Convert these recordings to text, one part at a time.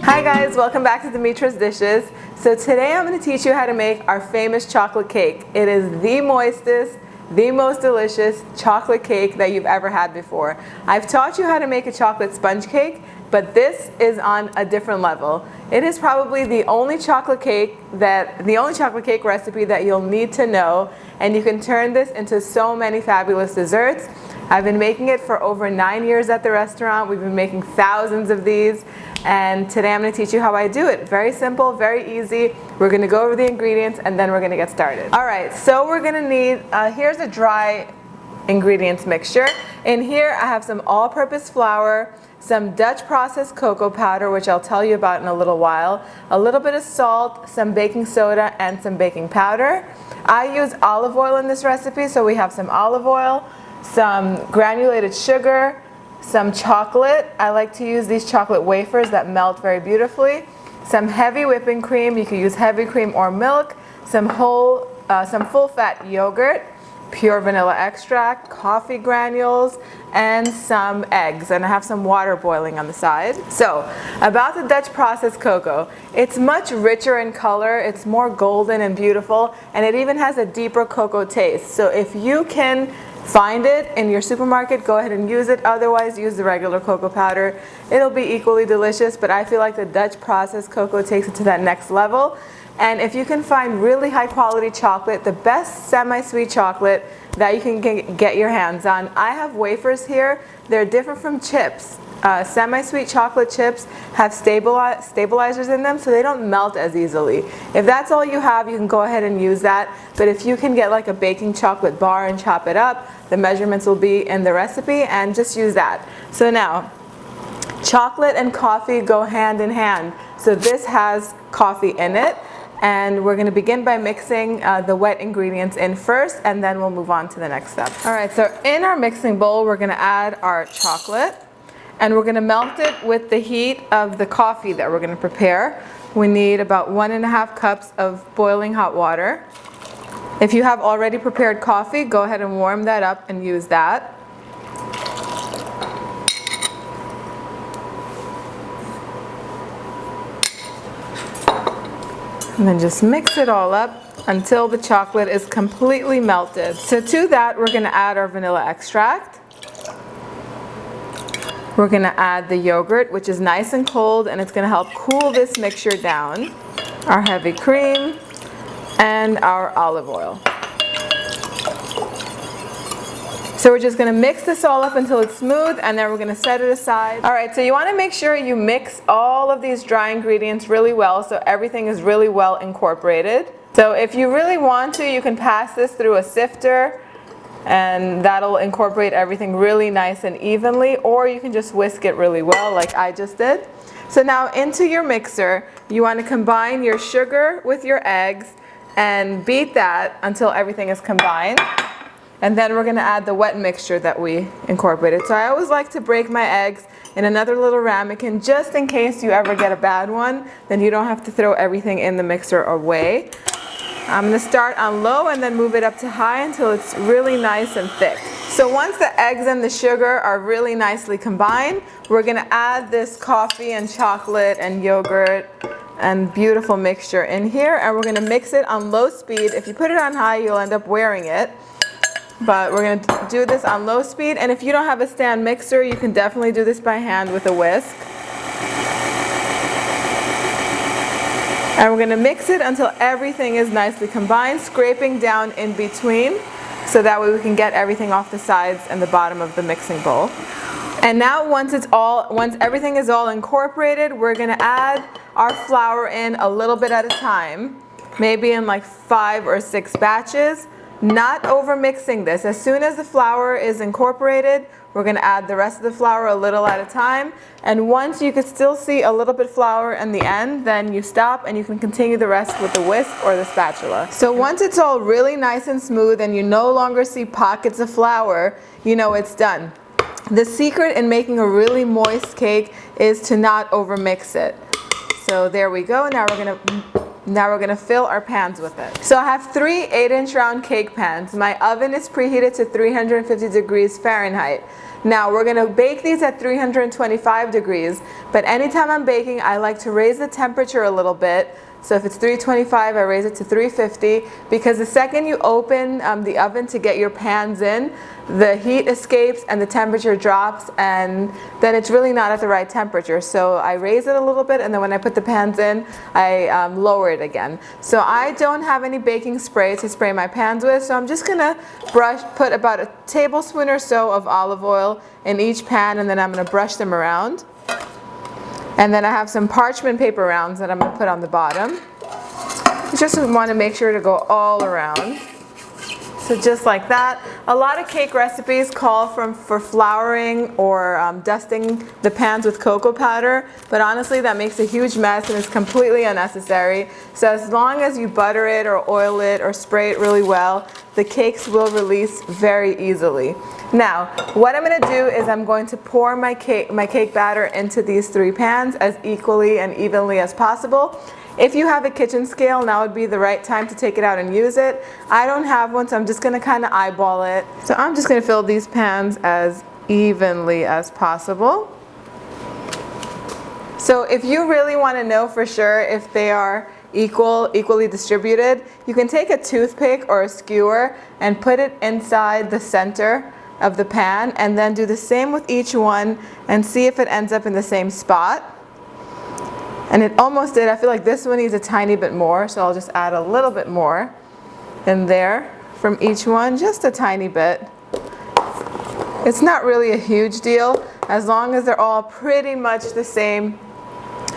Hi guys, welcome back to Dimitra's Dishes. So today I'm going to teach you how to make our famous chocolate cake. It is the moistest, the most delicious chocolate cake that you've ever had before. I've taught you how to make a chocolate sponge cake, but this is on a different level. It is probably the only chocolate cake recipe that you'll need to know, and you can turn this into so many fabulous desserts. I've been making it for over 9 years at the restaurant. We've been making thousands of these, and today I'm going to teach you how I do it. Very simple, very easy. We're going to go over the ingredients and then we're going to get started. Alright, so we're going to need, here's a dry ingredients mixture. In here I have some all-purpose flour, some Dutch processed cocoa powder, which I'll tell you about in a little while, a little bit of salt, some baking soda, and some baking powder. I use olive oil in this recipe, so we have some olive oil, some granulated sugar, some chocolate. I like to use these chocolate wafers that melt very beautifully. Some heavy whipping cream. You can use heavy cream or milk. Some full-fat yogurt, pure vanilla extract, coffee granules, and some eggs. And I have some water boiling on the side. So, about the Dutch processed cocoa. It's much richer in color. It's more golden and beautiful, and it even has a deeper cocoa taste. So if you can find it in your supermarket, go ahead and use it. Otherwise, use the regular cocoa powder. It'll be equally delicious, but I feel like the Dutch processed cocoa takes it to that next level. And if you can find really high quality chocolate, the best semi-sweet chocolate that you can get your hands on. I have wafers here. They're different from chips. Semi-sweet chocolate chips have stabilizers in them, so they don't melt as easily. If that's all you have, you can go ahead and use that. But if you can get like a baking chocolate bar and chop it up, the measurements will be in the recipe, and just use that. So now, chocolate and coffee go hand in hand. So this has coffee in it. And we're going to begin by mixing the wet ingredients in first, and then we'll move on to the next step. Alright, so in our mixing bowl, we're going to add our chocolate, and we're going to melt it with the heat of the coffee that we're going to prepare. We need about 1.5 cups of boiling hot water. If you have already prepared coffee, go ahead and warm that up and use that. And then just mix it all up until the chocolate is completely melted. So to that, we're going to add our vanilla extract. We're going to add the yogurt, which is nice and cold, and it's going to help cool this mixture down. Our heavy cream and our olive oil. So we're just going to mix this all up until it's smooth, and then we're going to set it aside. Alright, so you want to make sure you mix all of these dry ingredients really well so everything is really well incorporated. So if you really want to, you can pass this through a sifter, and that'll incorporate everything really nice and evenly, or you can just whisk it really well like I just did. So now into your mixer, you want to combine your sugar with your eggs and beat that until everything is combined. And then we're going to add the wet mixture that we incorporated. So I always like to break my eggs in another little ramekin, just in case you ever get a bad one. Then you don't have to throw everything in the mixer away. I'm going to start on low and then move it up to high until it's really nice and thick. So once the eggs and the sugar are really nicely combined, we're going to add this coffee and chocolate and yogurt and beautiful mixture in here. And we're going to mix it on low speed. If you put it on high, you'll end up wearing it. But we're going to do this on low speed, and if you don't have a stand mixer, you can definitely do this by hand with a whisk. And we're going to mix it until everything is nicely combined, scraping down in between, so that way we can get everything off the sides and the bottom of the mixing bowl. And now once everything is all incorporated, we're going to add our flour in a little bit at a time, maybe in like 5 or 6 batches. Not over mixing this. As soon as the flour is incorporated, we're going to add the rest of the flour a little at a time. And once you can still see a little bit of flour in the end, then you stop and you can continue the rest with the whisk or the spatula. So once it's all really nice and smooth and you no longer see pockets of flour, you know it's done. The secret in making a really moist cake is to not over mix it. So there we go. Now we're going to Now we're gonna fill our pans with it. So I have 3 8-inch round cake pans. My oven is preheated to 350 degrees Fahrenheit. Now we're gonna bake these at 325 degrees, but anytime I'm baking, I like to raise the temperature a little bit. So if it's 325, I raise it to 350, because the second you open the oven to get your pans in, the heat escapes and the temperature drops, and then it's really not at the right temperature. So I raise it a little bit, and then when I put the pans in, I lower it again. So I don't have any baking spray to spray my pans with, so I'm just gonna put about a tablespoon or so of olive oil in each pan, and then I'm gonna brush them around. And then I have some parchment paper rounds that I'm going to put on the bottom. You just want to make sure to go all around. So just like that. A lot of cake recipes call for flouring or dusting the pans with cocoa powder, but honestly that makes a huge mess and is completely unnecessary. So as long as you butter it or oil it or spray it really well, the cakes will release very easily. Now, what I'm going to do is I'm going to pour my cake batter into these 3 pans as equally and evenly as possible. If you have a kitchen scale, now would be the right time to take it out and use it. I don't have one, so I'm just going to kind of eyeball it. So I'm just going to fill these pans as evenly as possible. So if you really want to know for sure if they are equally distributed, you can take a toothpick or a skewer and put it inside the center of the pan, and then do the same with each one and see if it ends up in the same spot. And it almost did. I feel like this one needs a tiny bit more, so I'll just add a little bit more in there from each one, just a tiny bit. It's not really a huge deal. As long as they're all pretty much the same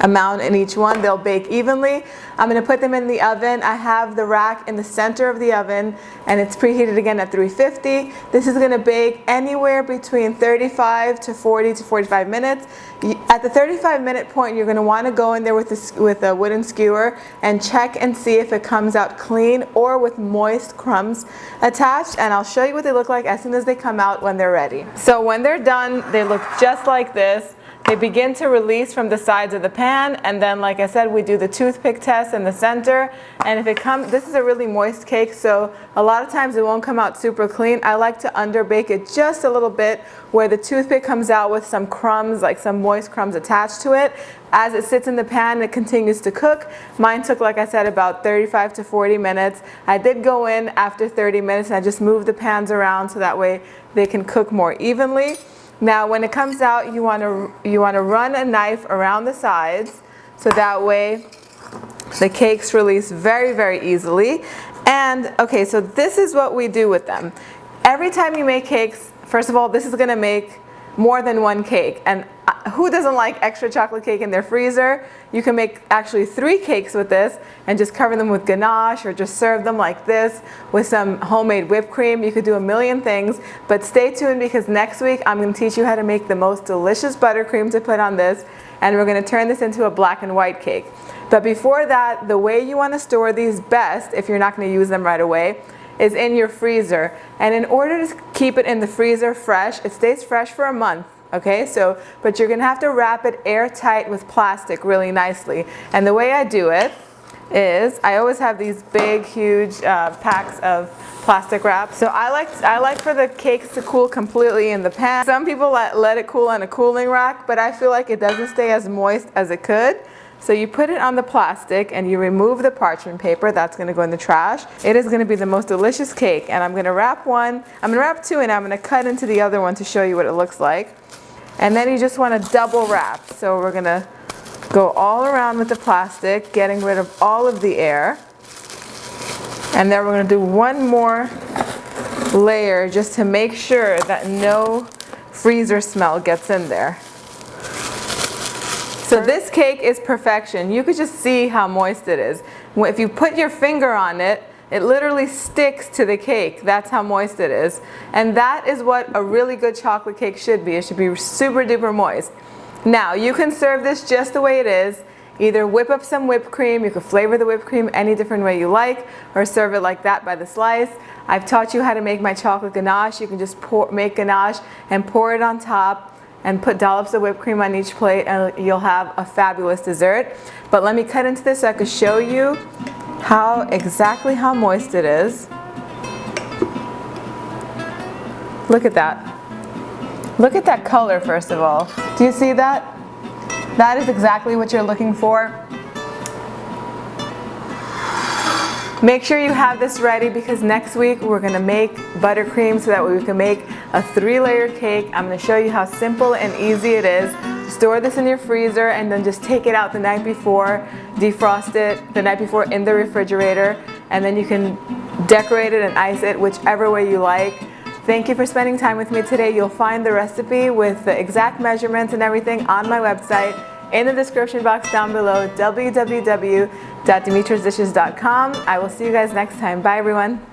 amount in each one, they'll bake evenly. I'm going to put them in the oven. I have the rack in the center of the oven, and it's preheated again at 350. This is going to bake anywhere between 35 to 40 to 45 minutes. At the 35-minute point, you're going to want to go in there with a wooden skewer and check and see if it comes out clean or with moist crumbs attached, and I'll show you what they look like as soon as they come out when they're ready. So when they're done, they look just like this. They begin to release from the sides of the pan, and then like I said, we do the toothpick test in the center, and if it comes, this is a really moist cake, so a lot of times it won't come out super clean. I like to underbake it just a little bit where the toothpick comes out with some crumbs, like some moist crumbs attached to it. As it sits in the pan, it continues to cook. Mine took, like I said, about 35 to 40 minutes. I did go in after 30 minutes and I just moved the pans around so that way they can cook more evenly. Now when it comes out, you want to run a knife around the sides so that way the cakes release very, very easily. And okay, so this is what we do with them. Every time you make cakes, first of all, this is going to make more than one cake. And who doesn't like extra chocolate cake in their freezer? You can make actually 3 cakes with this and just cover them with ganache or just serve them like this with some homemade whipped cream. You could do a million things, but stay tuned because next week I'm going to teach you how to make the most delicious buttercream to put on this, and we're going to turn this into a black and white cake. But before that, the way you want to store these best, if you're not going to use them right away, is in your freezer. And in order to keep it in the freezer fresh, it stays fresh for a month. Okay, so, but you're gonna have to wrap it airtight with plastic really nicely. And the way I do it is, I always have these big, huge packs of plastic wrap. So I like for the cakes to cool completely in the pan. Some people let it cool on a cooling rack, but I feel like it doesn't stay as moist as it could. So you put it on the plastic and you remove the parchment paper. That's going to go in the trash. It is going to be the most delicious cake. And I'm going to wrap 2, and I'm going to cut into the other one to show you what it looks like. And then you just want to double wrap. So we're going to go all around with the plastic, getting rid of all of the air. And then we're going to do one more layer just to make sure that no freezer smell gets in there. So this cake is perfection. You could just see how moist it is. If you put your finger on it, it literally sticks to the cake. That's how moist it is. And that is what a really good chocolate cake should be. It should be super duper moist. Now, you can serve this just the way it is. Either whip up some whipped cream, you can flavor the whipped cream any different way you like, or serve it like that by the slice. I've taught you how to make my chocolate ganache. You can just make ganache and pour it on top. and put dollops of whipped cream on each plate, and you'll have a fabulous dessert. But let me cut into this so I can show you exactly how moist it is. Look at that. Look at that color, first of all. Do you see that? That is exactly what you're looking for. Make sure you have this ready because next week we're going to make buttercream so that we can make a 3-layer cake. I'm going to show you how simple and easy it is. Store this in your freezer and then just take it out the night before, defrost it the night before in the refrigerator, and then you can decorate it and ice it whichever way you like. Thank you for spending time with me today. You'll find the recipe with the exact measurements and everything on my website in the description box down below, www.dimitrasdishes.com. I will see you guys next time. Bye, everyone.